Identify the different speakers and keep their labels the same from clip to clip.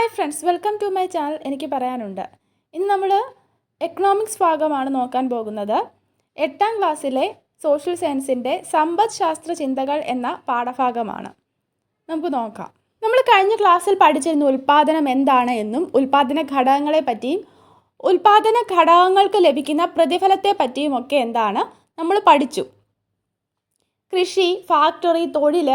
Speaker 1: Hi friends, welcome to my channel. എനിക്ക് പറയാനുണ്ട്. ഇന്ന് നമ്മൾ എക്കണോമിക്സ് ഭാഗമാണ് നോക്കാൻ പോകുന്നത്. 8ാം ക്ലാസ്സിലെ സോഷ്യൽ സയൻസിൻ്റെ സമ്പദ് ശാസ്ത്ര ചിന്തകൾ എന്ന പാഠഭാഗമാണ്. നമുക്ക് നോക്കാം. നമ്മൾ കഴിഞ്ഞ ക്ലാസ്സിൽ പഠിച്ചിരുന്ന ഉൽപ്പാദനം എന്താണ് എന്നും ഉൽപ്പാദന ഘടകങ്ങളെ പറ്റിയും ഉൽപ്പാദന ഘടകങ്ങൾക്ക് ലഭിക്കുന്ന പ്രതിഫലത്തെ പറ്റിയും ഒക്കെ എന്താണ് നമ്മൾ പഠിച്ചു. കൃഷി, ഫാക്ടറി, തൊഴിൽ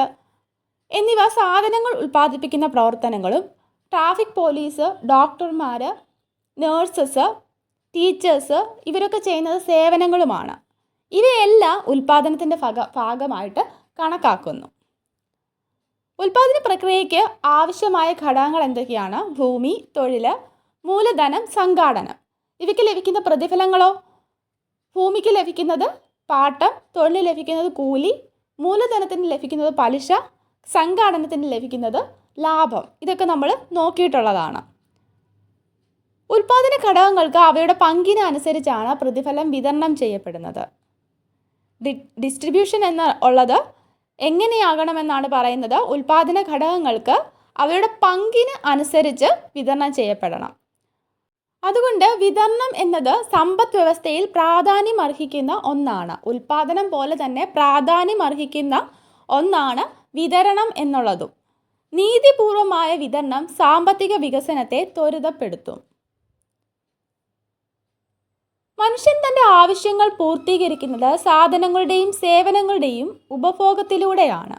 Speaker 1: എന്നിവ സാധനങ്ങൾ ഉൽപ്പാദിപ്പിക്കുന്ന പ്രവർത്തനങ്ങളും ട്രാഫിക് പോലീസ്, ഡോക്ടർമാർ, നേഴ്സസ്, ടീച്ചേഴ്സ് ഇവരൊക്കെ ചെയ്യുന്നത് സേവനങ്ങളുമാണ്. ഇവയെല്ലാം ഉൽപ്പാദനത്തിൻ്റെ ഭാഗമായിട്ട് കണക്കാക്കുന്നു. ഉൽപ്പാദന പ്രക്രിയയ്ക്ക് ആവശ്യമായ ഘടകങ്ങൾ എന്തൊക്കെയാണ്? ഭൂമി, തൊഴിൽ, മൂലധനം, സംഘാടനം. ഇവയ്ക്ക് ലഭിക്കുന്ന പ്രതിഫലങ്ങളോ? ഭൂമിക്ക് ലഭിക്കുന്നത് പാട്ടം, തൊഴിലിന് ലഭിക്കുന്നത് കൂലി, മൂലധനത്തിന് ലഭിക്കുന്നത് പലിശ, സംഘാടനത്തിന് ലഭിക്കുന്നത് ലാഭം. ഇതൊക്കെ നമ്മൾ നോക്കിയിട്ടുള്ളതാണ്. ഉൽപ്പാദന ഘടകങ്ങൾക്ക് അവയുടെ പങ്കിന് അനുസരിച്ചാണ് പ്രതിഫലം വിതരണം ചെയ്യപ്പെടുന്നത്. ഡിസ്ട്രിബ്യൂഷൻ ഉള്ളത് എങ്ങനെയാകണമെന്നാണ് പറയുന്നത്? ഉൽപ്പാദന ഘടകങ്ങൾക്ക് അവയുടെ പങ്കിന് അനുസരിച്ച് വിതരണം ചെയ്യപ്പെടണം. അതുകൊണ്ട് വിതരണം എന്നത് സമ്പദ് വ്യവസ്ഥയിൽ പ്രാധാന്യം അർഹിക്കുന്ന ഒന്നാണ്. ഉൽപ്പാദനം പോലെ തന്നെ പ്രാധാന്യം അർഹിക്കുന്ന ഒന്നാണ് വിതരണം എന്നുള്ളതും. നീതിപൂർവമായ വിതരണം സാമ്പത്തിക വികസനത്തെ ത്വരിതപ്പെടുത്തും. മനുഷ്യൻ തൻ്റെ ആവശ്യങ്ങൾ പൂർത്തീകരിക്കുന്നത് സാധനങ്ങളുടെയും സേവനങ്ങളുടെയും ഉപഭോഗത്തിലൂടെയാണ്.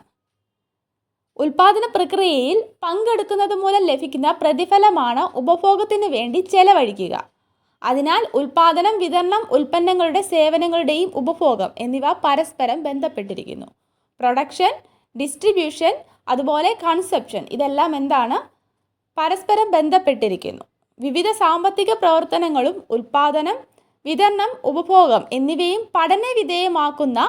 Speaker 1: ഉൽപ്പാദന പ്രക്രിയയിൽ പങ്കെടുക്കുന്നത് മൂലം ലഭിക്കുന്ന പ്രതിഫലമാണ് ഉപഭോഗത്തിന് വേണ്ടി ചെലവഴിക്കുക. അതിനാൽ ഉൽപ്പാദനം, വിതരണം, ഉൽപ്പന്നങ്ങളുടെ, സേവനങ്ങളുടെയും ഉപഭോഗം എന്നിവ പരസ്പരം ബന്ധപ്പെട്ടിരിക്കുന്നു. പ്രൊഡക്ഷൻ, ഡിസ്ട്രിബ്യൂഷൻ, അതുപോലെ കൺസപ്ഷൻ, ഇതെല്ലാം എന്താണ്? പരസ്പരം ബന്ധപ്പെട്ടിരിക്കുന്നു. വിവിധ സാമ്പത്തിക പ്രവർത്തനങ്ങളും ഉൽപ്പാദനം, വിതരണം, ഉപഭോഗം എന്നിവയും പഠന വിധേയമാക്കുന്ന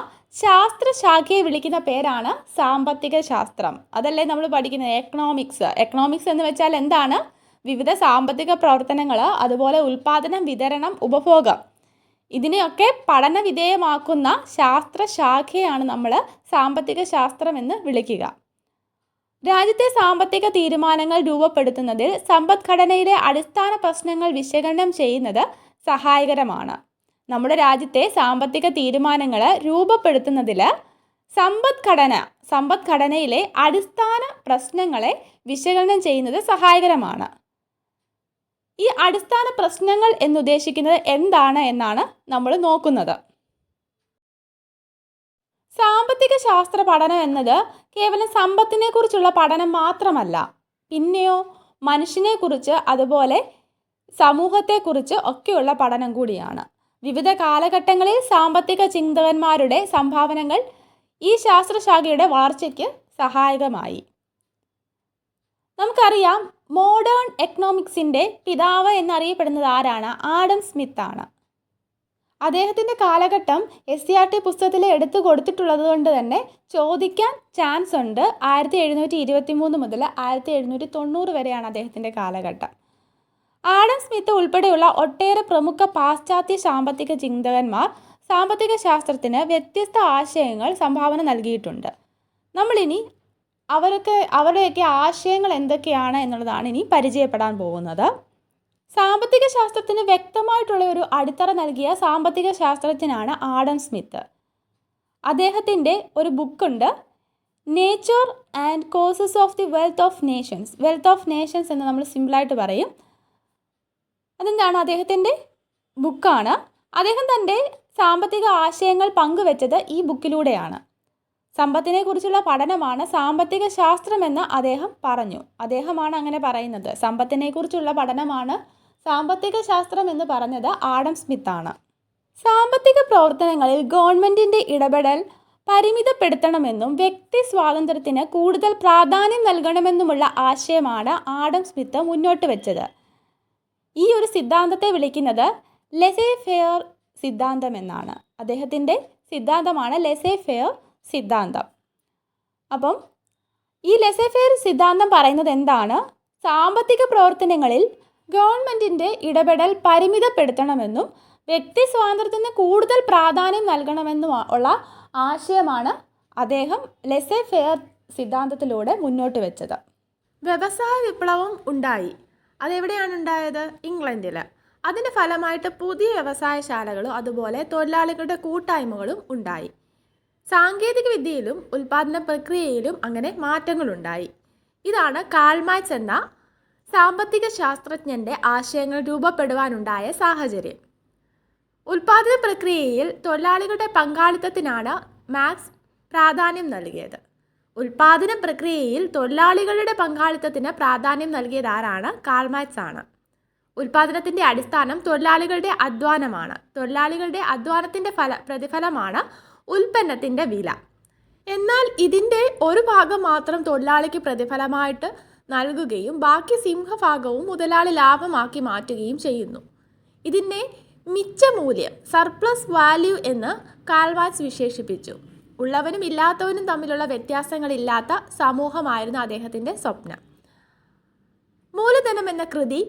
Speaker 1: ശാസ്ത്രശാഖയെ വിളിക്കുന്ന പേരാണ് സാമ്പത്തിക ശാസ്ത്രം. അതല്ലേ നമ്മൾ പഠിക്കുന്നത് എക്കണോമിക്സ്. എക്കണോമിക്സ് എന്ന് വെച്ചാൽ എന്താണ്? വിവിധ സാമ്പത്തിക പ്രവർത്തനങ്ങൾ, അതുപോലെ ഉൽപ്പാദനം, വിതരണം, ഉപഭോഗം ഇതിനെയൊക്കെ പഠന വിധേയമാക്കുന്ന ശാസ്ത്രശാഖയാണ് നമ്മൾ സാമ്പത്തിക ശാസ്ത്രം എന്ന് വിളിക്കുക. രാജ്യത്തെ സാമ്പത്തിക തീരുമാനങ്ങൾ രൂപപ്പെടുത്തുന്നതിൽ സമ്പദ്ഘടനയിലെ അടിസ്ഥാന പ്രശ്നങ്ങൾ വിശകലനം ചെയ്യുന്നത് സഹായകരമാണ്. നമ്മുടെ രാജ്യത്തെ സാമ്പത്തിക തീരുമാനങ്ങൾ രൂപപ്പെടുത്തുന്നതിൽ സമ്പദ്ഘടനയിലെ അടിസ്ഥാന പ്രശ്നങ്ങളെ വിശകലനം ചെയ്യുന്നത് സഹായകരമാണ്. ഈ അടിസ്ഥാന പ്രശ്നങ്ങൾ എന്നുദ്ദേശിക്കുന്നത് എന്താണ് എന്നാണ് നമ്മൾ നോക്കുന്നത്. സാമ്പത്തിക ശാസ്ത്ര പഠനം എന്നത് കേവലം സമ്പത്തിനെ കുറിച്ചുള്ള പഠനം മാത്രമല്ല, പിന്നെയോ മനുഷ്യനെക്കുറിച്ച്, അതുപോലെ സമൂഹത്തെക്കുറിച്ച് ഒക്കെയുള്ള പഠനം കൂടിയാണ്. വിവിധ കാലഘട്ടങ്ങളിൽ സാമ്പത്തിക ചിന്തകന്മാരുടെ സംഭാവനകൾ ഈ ശാസ്ത്രശാഖയുടെ വളർച്ചയ്ക്ക് സഹായകമായി. നമുക്കറിയാം, മോഡേൺ എക്കണോമിക്സിൻ്റെ പിതാവ് എന്നറിയപ്പെടുന്നത് ആരാണ്? ആഡം സ്മിത്ത് ആണ്. അദ്ദേഹത്തിൻ്റെ കാലഘട്ടം SCERT പുസ്തകത്തിൽ എടുത്തു കൊടുത്തിട്ടുള്ളത് കൊണ്ട് തന്നെ ചോദിക്കാൻ ചാൻസ് ഉണ്ട്. 1723 മുതൽ 1790 വരെയാണ് അദ്ദേഹത്തിൻ്റെ കാലഘട്ടം. ആഡം സ്മിത്ത് ഉൾപ്പെടെയുള്ള ഒട്ടേറെ പ്രമുഖ പാശ്ചാത്യ സാമ്പത്തിക ചിന്തകന്മാർ സാമ്പത്തിക ശാസ്ത്രത്തിന് വ്യത്യസ്ത ആശയങ്ങൾ സംഭാവന നൽകിയിട്ടുണ്ട്. നമ്മളിനി അവരുടെയൊക്കെ ആശയങ്ങൾ എന്തൊക്കെയാണ് എന്നുള്ളതാണ് ഇനി പരിചയപ്പെടാൻ പോകുന്നത്. സാമ്പത്തിക ശാസ്ത്രത്തിന് വ്യക്തമായിട്ടുള്ള ഒരു അടിത്തറ നൽകിയ സാമ്പത്തിക ശാസ്ത്രജ്ഞനാണ് ആഡം സ്മിത്ത്. അദ്ദേഹത്തിൻ്റെ ഒരു ബുക്കുണ്ട്, nature and causes of the wealth of nations. Wealth of nations എന്ന് നമ്മൾ സിമ്പിളായിട്ട് പറയും. അതെന്താണ്? അദ്ദേഹത്തിൻ്റെ ബുക്കാണ്. അദ്ദേഹം തൻ്റെ സാമ്പത്തിക ആശയങ്ങൾ പങ്കുവെച്ചത് ഈ ബുക്കിലൂടെയാണ്. സമ്പത്തിനെ കുറിച്ചുള്ള പഠനമാണ് സാമ്പത്തിക ശാസ്ത്രമെന്ന് അദ്ദേഹം പറഞ്ഞു. അദ്ദേഹമാണ് അങ്ങനെ പറയുന്നത്. സമ്പത്തിനെ കുറിച്ചുള്ള പഠനമാണ് സാമ്പത്തിക ശാസ്ത്രം എന്ന് പറഞ്ഞത് ആഡം സ്മിത്താണ്. സാമ്പത്തിക പ്രവർത്തനങ്ങളിൽ ഗവൺമെൻറ്റിൻ്റെ ഇടപെടൽ പരിമിതപ്പെടുത്തണമെന്നും വ്യക്തി സ്വാതന്ത്ര്യത്തിന് കൂടുതൽ പ്രാധാന്യം നൽകണമെന്നുമുള്ള ആശയമാണ് ആഡം സ്മിത്ത് മുന്നോട്ട് വെച്ചത്. ഈ ഒരു സിദ്ധാന്തത്തെ വിളിക്കുന്നത് ലെസേ ഫെയർ സിദ്ധാന്തം എന്നാണ്. അദ്ദേഹത്തിൻ്റെ സിദ്ധാന്തമാണ് ലെസേ ഫെയർ സിദ്ധാന്തം. അപ്പം ഈ ലെസേ ഫെയർ സിദ്ധാന്തം പറയുന്നത് എന്താണ്? സാമ്പത്തിക പ്രവർത്തനങ്ങളിൽ ഗവൺമെൻറ്റിൻ്റെ ഇടപെടൽ പരിമിതപ്പെടുത്തണമെന്നും വ്യക്തി സ്വാതന്ത്ര്യത്തിന് കൂടുതൽ പ്രാധാന്യം നൽകണമെന്നും ഉള്ള ആശയമാണ് അദ്ദേഹം ലെസേ ഫെയർ സിദ്ധാന്തത്തിലൂടെ മുന്നോട്ട് വെച്ചത്. വ്യവസായ വിപ്ലവം ഉണ്ടായി. അതെവിടെയാണ് ഉണ്ടായത്? ഇംഗ്ലണ്ടിൽ. അതിൻ്റെ ഫലമായിട്ട് പുതിയ വ്യവസായശാലകളും അതുപോലെ തൊഴിലാളികളുടെ കൂട്ടായ്മകളും ഉണ്ടായി. സാങ്കേതിക വിദ്യയിലും ഉൽപാദന പ്രക്രിയയിലും അങ്ങനെ മാറ്റങ്ങളുണ്ടായി. ഇതാണ് കാൾ മാർക്സ് എന്ന സാമ്പത്തിക ശാസ്ത്രജ്ഞൻ്റെ ആശയങ്ങൾ രൂപപ്പെടുവാനുണ്ടായ സാഹചര്യം. ഉൽപാദന പ്രക്രിയയിൽ തൊഴിലാളികളുടെ പങ്കാളിത്തത്തിനാണ് മാർക്സ് പ്രാധാന്യം നൽകിയത്. ഉൽപാദന പ്രക്രിയയിൽ തൊഴിലാളികളുടെ പങ്കാളിത്തത്തിന് പ്രാധാന്യം നൽകിയത് ആരാണ്? കാൾ മാർക്സ് ആണ്. ഉൽപാദനത്തിൻ്റെ അടിസ്ഥാനം തൊഴിലാളികളുടെ അധ്വാനമാണ്. തൊഴിലാളികളുടെ അധ്വാനത്തിൻ്റെ പ്രതിഫലമാണ് ഉൽപ്പന്നത്തിൻ്റെ വില. എന്നാൽ ഇതിൻ്റെ ഒരു ഭാഗം മാത്രം തൊഴിലാളിക്ക് പ്രതിഫലമായിട്ട് നൽകുകയും ബാക്കി സിംഹഭാഗവും മുതലാളി ലാഭമാക്കി മാറ്റുകയും ചെയ്യുന്നു. ഇതിനെ മിച്ചമൂല്യം, സർപ്ലസ് വാല്യൂ എന്ന് കാൾ മാർക്സ് വിശേഷിപ്പിച്ചു. ഉള്ളവനും ഇല്ലാത്തവനും തമ്മിലുള്ള വ്യത്യാസങ്ങളില്ലാത്ത സമൂഹമായിരുന്നു അദ്ദേഹത്തിൻ്റെ സ്വപ്നം. മൂലധനം എന്ന കൃതി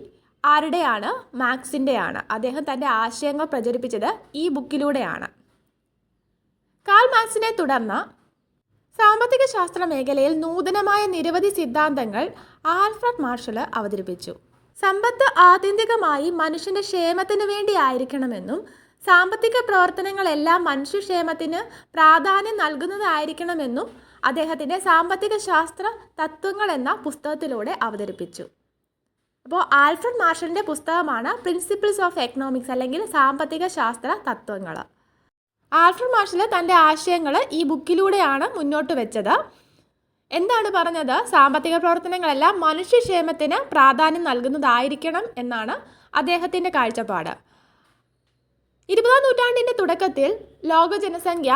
Speaker 1: ആരുടെയാണ്? മാർക്സിൻ്റെയാണ്. അദ്ദേഹം തൻ്റെ ആശയങ്ങൾ പ്രചരിപ്പിച്ചത് ഈ ബുക്കിലൂടെയാണ്. കാൾ മാർക്സിനെ തുടർന്ന് സാമ്പത്തിക ശാസ്ത്ര മേഖലയിൽ നൂതനമായ നിരവധി സിദ്ധാന്തങ്ങൾ ആൽഫ്രഡ് മാർഷൽ അവതരിപ്പിച്ചു. സമ്പത്ത് ആത്യന്തികമായി മനുഷ്യൻ്റെ ക്ഷേമത്തിന് വേണ്ടി ആയിരിക്കണമെന്നും സാമ്പത്തിക പ്രവർത്തനങ്ങളെല്ലാം മനുഷ്യക്ഷേമത്തിന് പ്രാധാന്യം നൽകുന്നതായിരിക്കണമെന്നും അദ്ദേഹത്തിൻ്റെ സാമ്പത്തിക ശാസ്ത്ര തത്വങ്ങൾ എന്ന പുസ്തകത്തിലൂടെ അവതരിപ്പിച്ചു. അപ്പോൾ ആൽഫ്രഡ് മാർഷലിൻ്റെ പുസ്തകമാണ് പ്രിൻസിപ്പിൾസ് ഓഫ് എക്കണോമിക്സ് അല്ലെങ്കിൽ സാമ്പത്തിക ശാസ്ത്ര തത്വങ്ങൾ. ആൽഫ്രഡ് മാർഷൽ തൻ്റെ ആശയങ്ങൾ ഈ ബുക്കിലൂടെയാണ് മുന്നോട്ട് വെച്ചത്. എന്താണ് പറഞ്ഞത്? സാമ്പത്തിക പ്രവർത്തനങ്ങളെല്ലാം മനുഷ്യക്ഷേമത്തിന് പ്രാധാന്യം നൽകുന്നതായിരിക്കണം എന്നാണ് അദ്ദേഹത്തിൻ്റെ കാഴ്ചപ്പാട്. 20-ാം നൂറ്റാണ്ടിൻ്റെ തുടക്കത്തിൽ ലോക ജനസംഖ്യ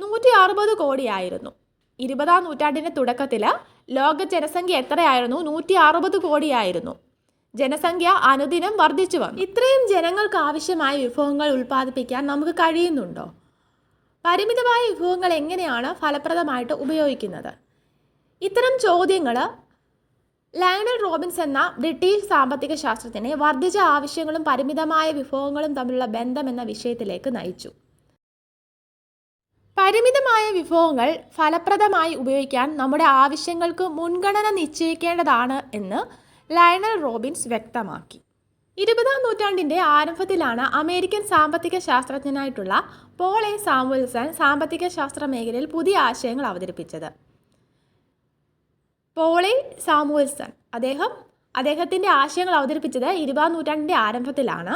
Speaker 1: 160 കോടിയായിരുന്നു. 20-ാം നൂറ്റാണ്ടിൻ്റെ തുടക്കത്തിൽ ലോക ജനസംഖ്യ എത്രയായിരുന്നു? 160 കോടിയായിരുന്നു. ജനസംഖ്യ അനുദിനം വർദ്ധിച്ചു വന്നു. ഇത്രയും ജനങ്ങൾക്ക് ആവശ്യമായ വിഭവങ്ങൾ ഉൽപ്പാദിപ്പിക്കാൻ നമുക്ക് കഴിയുന്നുണ്ടോ? പരിമിതമായ വിഭവങ്ങൾ എങ്ങനെയാണ് ഫലപ്രദമായിട്ട് ഉപയോഗിക്കുന്നത്? ഇത്തരം ചോദ്യങ്ങൾ ലയണൽ റോബിൻസ് എന്ന ബ്രിട്ടീഷ് സാമ്പത്തിക ശാസ്ത്രജ്ഞനെ വർദ്ധിച്ച ആവശ്യങ്ങളും പരിമിതമായ വിഭവങ്ങളും തമ്മിലുള്ള ബന്ധം എന്ന വിഷയത്തിലേക്ക് നയിച്ചു. പരിമിതമായ വിഭവങ്ങൾ ഫലപ്രദമായി ഉപയോഗിക്കാൻ നമ്മുടെ ആവശ്യങ്ങൾക്ക് മുൻഗണന നിശ്ചയിക്കേണ്ടതാണ് എന്ന് ലയണൽ റോബിൻസ് വ്യക്തമാക്കി. 20-ാം നൂറ്റാണ്ടിൻ്റെ ആരംഭത്തിലാണ് അമേരിക്കൻ സാമ്പത്തിക ശാസ്ത്രജ്ഞനായിട്ടുള്ള പോൾ എ സാമുവൽസൺ സാമ്പത്തിക ശാസ്ത്ര മേഖലയിൽ പുതിയ ആശയങ്ങൾ അവതരിപ്പിച്ചത്. പോൾ എ സാമുവൽസൺ അദ്ദേഹത്തിൻ്റെ ആശയങ്ങൾ അവതരിപ്പിച്ചത് 20-ാം നൂറ്റാണ്ടിൻ്റെ ആരംഭത്തിലാണ്.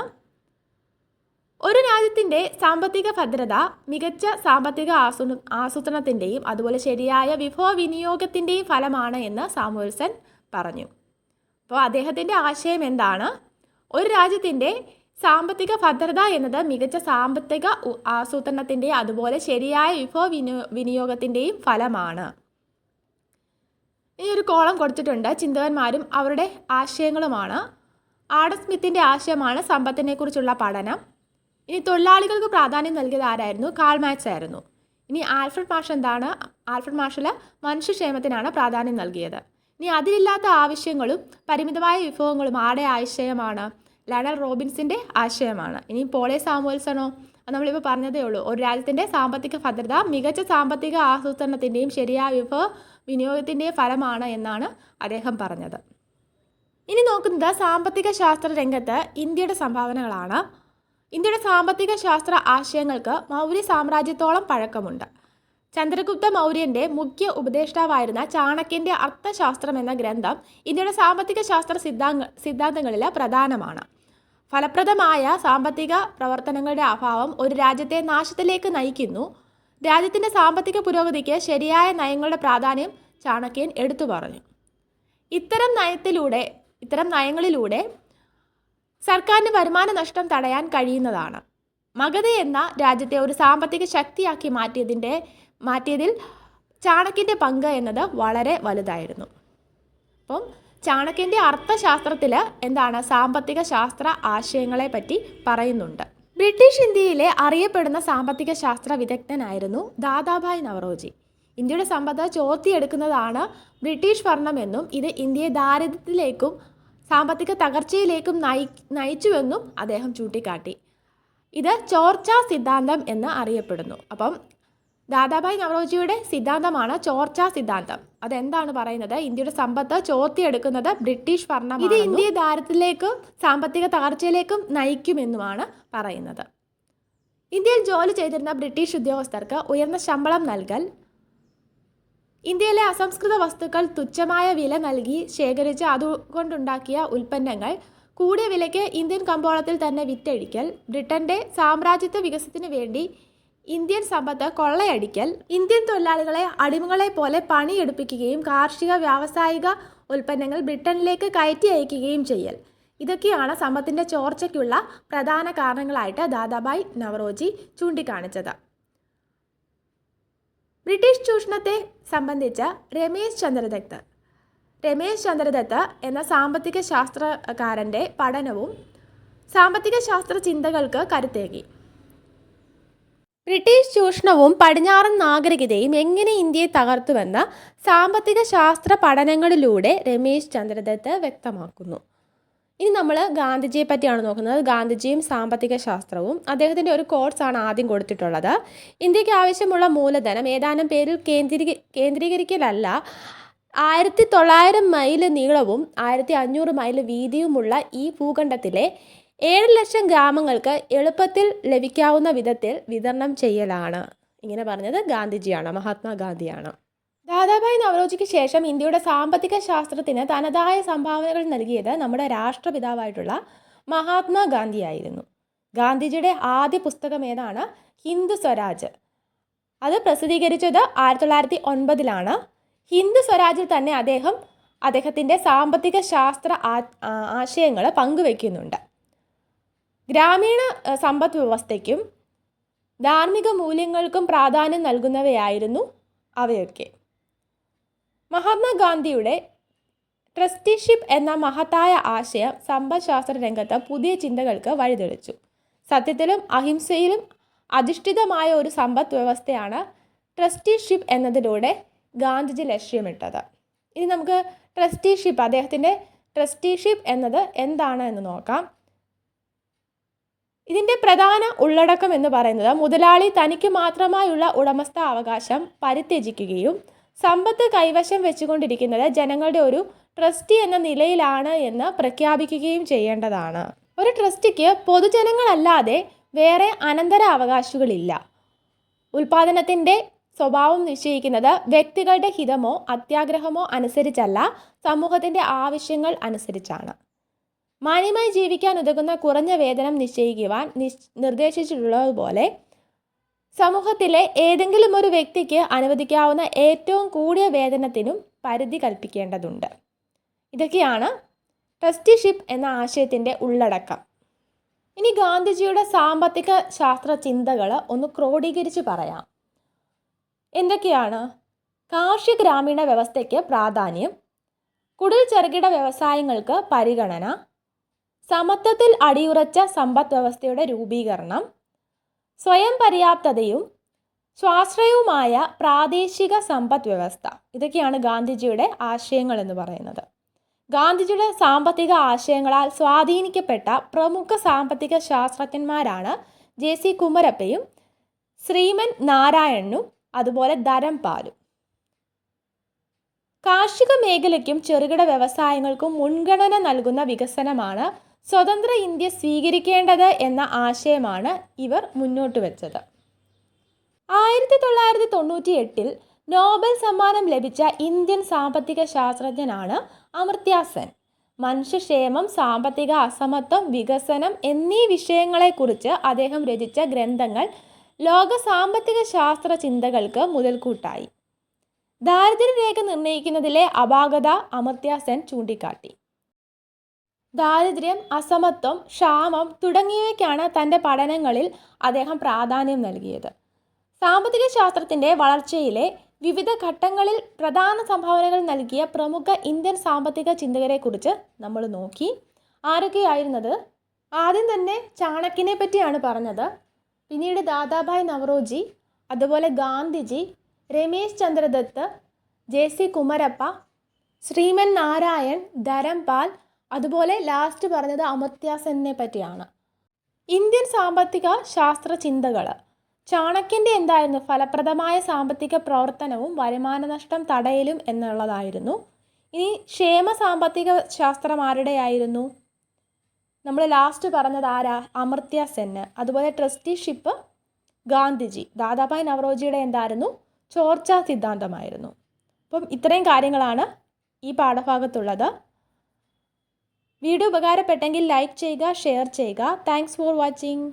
Speaker 1: ഒരു രാജ്യത്തിൻ്റെ സാമ്പത്തിക ഭദ്രത മികച്ച സാമ്പത്തിക ആസൂത്രണത്തിൻ്റെയും അതുപോലെ ശരിയായ വിഭവ വിനിയോഗത്തിൻ്റെയും ഫലമാണ് എന്ന് സാമുവൽസൺ പറഞ്ഞു. അപ്പോൾ അദ്ദേഹത്തിൻ്റെ ആശയം എന്താണ്? ഒരു രാജ്യത്തിൻ്റെ സാമ്പത്തിക ഭദ്രത എന്നത് മികച്ച സാമ്പത്തിക ആസൂത്രണത്തിൻ്റെയും അതുപോലെ ശരിയായ വിഭവ വിനിയോഗത്തിൻ്റെയും ഫലമാണ്. ഈ ഒരു കോളം കൊടുത്തിട്ടുണ്ട്. ചിന്തകന്മാരും അവരുടെ ആശയങ്ങളുമാണ്. ആഡം സ്മിത്തിൻ്റെ ആശയമാണ് സമ്പത്തിനെക്കുറിച്ചുള്ള പഠനം. ഇനി തൊഴിലാളികൾക്ക് പ്രാധാന്യം നൽകിയത് ആരായിരുന്നു? കാൾ മാർക്സ് ആയിരുന്നു. ഇനി ആൽഫ്രഡ് മാർഷൽ എന്താണ്? ആൽഫ്രഡ് മാർഷൽ മനുഷ്യക്ഷേമത്തിനാണ് പ്രാധാന്യം നൽകിയത്. ഇനി അതിലില്ലാത്ത ആവശ്യങ്ങളും പരിമിതമായ വിഭവങ്ങളും ആരുടെ ആശയമാണ്? ലയണൽ റോബിൻസിൻ്റെ ആശയമാണ്. ഇനി പോൾ എ സാമുവൽസണോ? നമ്മളിപ്പോൾ പറഞ്ഞതേ ഉള്ളൂ. ഒരു രാജ്യത്തിൻ്റെ സാമ്പത്തിക ഭദ്രത മികച്ച സാമ്പത്തിക ആസൂത്രണത്തിൻ്റെയും ശരിയായ വിഭവ വിനിയോഗത്തിൻ്റെയും ഫലമാണ് എന്നാണ് അദ്ദേഹം പറഞ്ഞത്. ഇനി നോക്കുന്നത് സാമ്പത്തിക ശാസ്ത്ര രംഗത്ത് ഇന്ത്യയുടെ സംഭാവനകളാണ്. ഇന്ത്യയുടെ സാമ്പത്തിക ശാസ്ത്ര ആശയങ്ങൾക്ക് മൗര്യ സാമ്രാജ്യത്തോളം പഴക്കമുണ്ട്. ചന്ദ്രഗുപ്ത മൗര്യൻ്റെ മുഖ്യ ഉപദേഷ്ടാവായിരുന്ന ചാണക്യൻ്റെ അർത്ഥശാസ്ത്രം എന്ന ഗ്രന്ഥം ഇന്ത്യയുടെ സാമ്പത്തിക ശാസ്ത്ര സിദ്ധാന്തങ്ങളിൽ പ്രധാനമാണ്. ഫലപ്രദമായ സാമ്പത്തിക പ്രവർത്തനങ്ങളുടെ അഭാവം ഒരു രാജ്യത്തെ നാശത്തിലേക്ക് നയിക്കുന്നു. രാജ്യത്തിൻ്റെ സാമ്പത്തിക പുരോഗതിക്ക് ശരിയായ നയങ്ങളുടെ പ്രാധാന്യം ചാണക്യൻ എടുത്തു പറഞ്ഞു. ഇത്തരം നയങ്ങളിലൂടെ സർക്കാരിന് വരുമാന നഷ്ടം തടയാൻ കഴിയുന്നതാണ്. മഗധ എന്ന രാജ്യത്തെ ഒരു സാമ്പത്തിക ശക്തിയാക്കി മാറ്റിയതിൽ ചാണക്യൻ്റെ പങ്ക് എന്നത് വളരെ വലുതായിരുന്നു. അപ്പം ചാണക്യൻ്റെ അർത്ഥശാസ്ത്രത്തിൽ എന്താണ്? സാമ്പത്തിക ശാസ്ത്ര ആശയങ്ങളെ പറ്റി പറയുന്നുണ്ട്. ബ്രിട്ടീഷ് ഇന്ത്യയിലെ അറിയപ്പെടുന്ന സാമ്പത്തിക ശാസ്ത്ര വിദഗ്ധനായിരുന്നു ദാദാഭായ് നവറോജി. ഇന്ത്യയുടെ സമ്പത്ത് ചോർത്തിയെടുക്കുന്നതാണ് ബ്രിട്ടീഷ് ഭരണമെന്നും ഇത് ഇന്ത്യയെ ദാരിദ്ര്യത്തിലേക്കും സാമ്പത്തിക തകർച്ചയിലേക്കും നയിച്ചുവെന്നും അദ്ദേഹം ചൂണ്ടിക്കാട്ടി. ഇത് ചോർച്ചാ സിദ്ധാന്തം എന്ന് അറിയപ്പെടുന്നു. അപ്പം ദാദാഭായ് നവറോജിയുടെ സിദ്ധാന്തമാണ് ചോർച്ചാ സിദ്ധാന്തം. അതെന്താണ് പറയുന്നത്? ഇന്ത്യയുടെ സമ്പത്ത് ചോർത്തിയെടുക്കുന്നത് ബ്രിട്ടീഷ് ഭരണമാണ്. ഇത് ഇന്ത്യയെ ദാരിദ്ര്യത്തിലേക്കും സാമ്പത്തിക തകർച്ചയിലേക്കും നയിക്കുമെന്നുമാണ് പറയുന്നത്. ഇന്ത്യയിൽ ജോലി ചെയ്തിരുന്ന ബ്രിട്ടീഷ് ഉദ്യോഗസ്ഥർക്ക് ഉയർന്ന ശമ്പളം നൽകൽ, ഇന്ത്യയിലെ അസംസ്കൃത വസ്തുക്കൾ തുച്ഛമായ വില നൽകി ശേഖരിച്ച് അതുകൊണ്ടുണ്ടാക്കിയ ഉൽപ്പന്നങ്ങൾ കൂടിയ വിലയ്ക്ക് ഇന്ത്യൻ കമ്പോളത്തിൽ തന്നെ വിറ്റഴിക്കൽ, ബ്രിട്ടന്റെ സാമ്രാജ്യത്വ വികസനത്തിന് വേണ്ടി ഇന്ത്യൻ സമ്പത്ത് കൊള്ളയടിക്കൽ, ഇന്ത്യൻ തൊഴിലാളികളെ അടിമകളെ പോലെ പണിയെടുപ്പിക്കുകയും കാർഷിക വ്യാവസായിക ഉൽപ്പന്നങ്ങൾ ബ്രിട്ടനിലേക്ക് കയറ്റി അയക്കുകയും ചെയ്യൽ. ഇതൊക്കെയാണ് സമ്പത്തിൻ്റെ ചോർച്ചയ്ക്കുള്ള പ്രധാന കാരണങ്ങളായിട്ട് ദാദാഭായ് നവറോജി ചൂണ്ടിക്കാണിച്ചത്. ബ്രിട്ടീഷ് ചൂഷണത്തെ സംബന്ധിച്ച രമേശ് ചന്ദ്ര ദത്ത് എന്ന സാമ്പത്തിക ശാസ്ത്രകാരൻ്റെ പഠനവും സാമ്പത്തിക ശാസ്ത്ര ചിന്തകൾക്ക് കരുത്തേകി. ബ്രിട്ടീഷ് ചൂഷണവും പടിഞ്ഞാറൻ നാഗരികതയും എങ്ങനെ ഇന്ത്യയെ തകർത്തുവെന്ന് സാമ്പത്തിക ശാസ്ത്ര പഠനങ്ങളിലൂടെ രമേശ് ചന്ദ്രദത്ത് വ്യക്തമാക്കുന്നു. ഇനി നമ്മൾ ഗാന്ധിജിയെ പറ്റിയാണ് നോക്കുന്നത്. ഗാന്ധിജിയും സാമ്പത്തിക ശാസ്ത്രവും. അദ്ദേഹത്തിൻ്റെ ഒരു കോഴ്സാണ് ആദ്യം കൊടുത്തിട്ടുള്ളത്. ഇന്ത്യക്ക് ആവശ്യമുള്ള മൂലധനം ഏതാനും പേരിൽ കേന്ദ്രീകരിക്കലല്ല, 1900 മൈൽ നീളവും 1500 മൈൽ വീതിയുമുള്ള ഈ ഭൂഖണ്ഡത്തിലെ 7 ലക്ഷം ഗ്രാമങ്ങൾക്ക് എളുപ്പത്തിൽ ലഭിക്കാവുന്ന വിധത്തിൽ വിതരണം ചെയ്യലാണ്. ഇങ്ങനെ പറഞ്ഞത് ഗാന്ധിജിയാണ്, മഹാത്മാഗാന്ധിയാണ്. ദാദാഭായ് നവറോജിക്ക് ശേഷം ഇന്ത്യയുടെ സാമ്പത്തിക ശാസ്ത്രത്തിന് തനതായ സംഭാവനകൾ നൽകിയത് നമ്മുടെ രാഷ്ട്രപിതാവായിട്ടുള്ള മഹാത്മാഗാന്ധിയായിരുന്നു. ഗാന്ധിജിയുടെ ആദ്യ പുസ്തകം ഏതാണ്? ഹിന്ദ് സ്വരാജ്. അത് പ്രസിദ്ധീകരിച്ചത് 1909 ഹിന്ദ് സ്വരാജിൽ തന്നെ അദ്ദേഹത്തിൻ്റെ സാമ്പത്തിക ശാസ്ത്ര ആശയങ്ങൾ പങ്കുവയ്ക്കുന്നുണ്ട്. ഗ്രാമീണ സമ്പദ് വ്യവസ്ഥയ്ക്കും ധാർമ്മിക മൂല്യങ്ങൾക്കും പ്രാധാന്യം നൽകുന്നവയായിരുന്നു അവയൊക്കെ. മഹാത്മാഗാന്ധിയുടെ ട്രസ്റ്റിഷിപ്പ് എന്ന മഹത്തായ ആശയം സമ്പദ്ശാസ്ത്ര രംഗത്ത് പുതിയ ചിന്തകൾക്ക് വഴിതെളിച്ചു. സത്യത്തിലും അഹിംസയിലും അധിഷ്ഠിതമായ ഒരു സമ്പദ് വ്യവസ്ഥയാണ് ട്രസ്റ്റിഷിപ്പ് എന്നതിലൂടെ ഗാന്ധിജി ലക്ഷ്യമിട്ടത്. ഇനി നമുക്ക് അദ്ദേഹത്തിൻ്റെ ട്രസ്റ്റിഷിപ്പ് എന്നത് എന്താണ് എന്ന് നോക്കാം. ഇതിൻ്റെ പ്രധാന ഉള്ളടക്കം എന്ന് പറയുന്നത് മുതലാളി തനിക്ക് മാത്രമായുള്ള ഉടമസ്ഥാവകാശം പരിത്യജിക്കുകയും സമ്പത്ത് കൈവശം വെച്ചുകൊണ്ടിരിക്കുന്നത് ജനങ്ങളുടെ ഒരു ട്രസ്റ്റി എന്ന നിലയിലാണ് എന്ന് പ്രഖ്യാപിക്കുകയും ചെയ്യേണ്ടതാണ്. ഒരു ട്രസ്റ്റിക്ക് പൊതുജനങ്ങളല്ലാതെ വേറെ അനന്തരാവകാശികളില്ല. ഉൽപാദനത്തിൻ്റെ സ്വഭാവം നിശ്ചയിക്കുന്നത് വ്യക്തികളുടെ ഹിതമോ അത്യാഗ്രഹമോ അനുസരിച്ചല്ല, സമൂഹത്തിൻ്റെ ആവശ്യങ്ങൾ അനുസരിച്ചാണ്. മാന്യമായി ജീവിക്കാൻ ഉതകുന്ന കുറഞ്ഞ വേതനം നിശ്ചയിക്കുവാൻ നിർദ്ദേശിച്ചിട്ടുള്ളതുപോലെ സമൂഹത്തിലെ ഏതെങ്കിലും ഒരു വ്യക്തിക്ക് അനുവദിക്കാവുന്ന ഏറ്റവും കൂടിയ വേതനത്തിനും പരിധി കൽപ്പിക്കേണ്ടതുണ്ട്. ഇതൊക്കെയാണ് ട്രസ്റ്റിഷിപ്പ് എന്ന ആശയത്തിൻ്റെ ഉള്ളടക്കം. ഇനി ഗാന്ധിജിയുടെ സാമ്പത്തിക ശാസ്ത്ര ചിന്തകൾ ഒന്ന് ക്രോഡീകരിച്ച് പറയാം. എന്തൊക്കെയാണ്? കാർഷിക ഗ്രാമീണ വ്യവസ്ഥയ്ക്ക് പ്രാധാന്യം, കുടിൽ ചെറുകിട വ്യവസായങ്ങൾക്ക് പരിഗണന, സമത്വത്തിൽ അടിയുറച്ച സമ്പദ് വ്യവസ്ഥയുടെ രൂപീകരണം, സ്വയം പര്യാപ്തതയും സ്വാശ്രയവുമായ പ്രാദേശിക സമ്പദ് വ്യവസ്ഥ. ഇതൊക്കെയാണ് ഗാന്ധിജിയുടെ ആശയങ്ങൾ എന്ന് പറയുന്നത്. ഗാന്ധിജിയുടെ സാമ്പത്തിക ആശയങ്ങളാൽ സ്വാധീനിക്കപ്പെട്ട പ്രമുഖ സാമ്പത്തിക ശാസ്ത്രജ്ഞന്മാരാണ് JC കുമരപ്പയും ശ്രീമൻ നാരായണനും അതുപോലെ ധരംപാലും. കാർഷിക മേഖലയ്ക്കും ചെറുകിട വ്യവസായങ്ങൾക്കും മുൻഗണന നൽകുന്ന വികസനമാണ് സ്വതന്ത്ര ഇന്ത്യ സ്വീകരിക്കേണ്ടത് എന്ന ആശയമാണ് ഇവർ മുന്നോട്ട് വെച്ചത്. 1998 നോബൽ സമ്മാനം ലഭിച്ച ഇന്ത്യൻ സാമ്പത്തിക ശാസ്ത്രജ്ഞനാണ് അമർത്യ സെൻ. മനുഷ്യക്ഷേമം, സാമ്പത്തിക അസമത്വം, വികസനം എന്നീ വിഷയങ്ങളെക്കുറിച്ച് അദ്ദേഹം രചിച്ച ഗ്രന്ഥങ്ങൾ ലോക സാമ്പത്തിക ശാസ്ത്ര ചിന്തകൾക്ക് മുതൽക്കൂട്ടായി. ദാരിദ്ര്യരേഖ നിർണ്ണയിക്കുന്നതിലെ അപാകത അമർത്യ സെൻ ചൂണ്ടിക്കാട്ടി. ദാരിദ്ര്യം, അസമത്വം, ക്ഷാമം തുടങ്ങിയവയ്ക്കാണ് തൻ്റെ പഠനങ്ങളിൽ അദ്ദേഹം പ്രാധാന്യം നൽകിയത്. സാമ്പത്തിക ശാസ്ത്രത്തിൻ്റെ വളർച്ചയിലെ വിവിധ ഘട്ടങ്ങളിൽ പ്രധാന സംഭാവനകൾ നൽകിയ പ്രമുഖ ഇന്ത്യൻ സാമ്പത്തിക ചിന്തകരെക്കുറിച്ച് നമ്മൾ നോക്കി. ആരൊക്കെയായിരുന്നത്? ആദ്യം തന്നെ ചാണക്യനെ പറ്റിയാണ് പറഞ്ഞത്. പിന്നീട് ദാദാഭായ് നവറോജി, അതുപോലെ ഗാന്ധിജി, രമേശ് ചന്ദ്ര ദത്ത്, JC കുമരപ്പ, ശ്രീമൻ നാരായൺ, ധരംപാൽ, അതുപോലെ ലാസ്റ്റ് പറഞ്ഞത് അമർത്യ സെന്നിനെ പറ്റിയാണ്. ഇന്ത്യൻ സാമ്പത്തിക ശാസ്ത്ര ചിന്തകൾ ചാണക്യൻ്റെ എന്തായിരുന്നു? ഫലപ്രദമായ സാമ്പത്തിക പ്രവർത്തനവും വരുമാന നഷ്ടം തടയലും എന്നുള്ളതായിരുന്നു. ഇനി ക്ഷേമ സാമ്പത്തിക ശാസ്ത്രം ആരുടെയായിരുന്നു? നമ്മൾ ലാസ്റ്റ് പറഞ്ഞത് ആരാ? അമർത്യ സെന്ന്. അതുപോലെ ട്രസ്റ്റിഷിപ്പ് ഗാന്ധിജി. ദാദാഭായ് നവറോജിയുടെ എന്തായിരുന്നു? ചോർച്ചാ സിദ്ധാന്തമായിരുന്നു. അപ്പം ഇത്രയും കാര്യങ്ങളാണ് ഈ പാഠഭാഗത്തുള്ളത്. വീഡിയോ ഉപകാരപ്പെട്ടെങ്കിൽ ലൈക്ക് ചെയ്യുക, ഷെയർ ചെയ്യുക. Thanks for watching.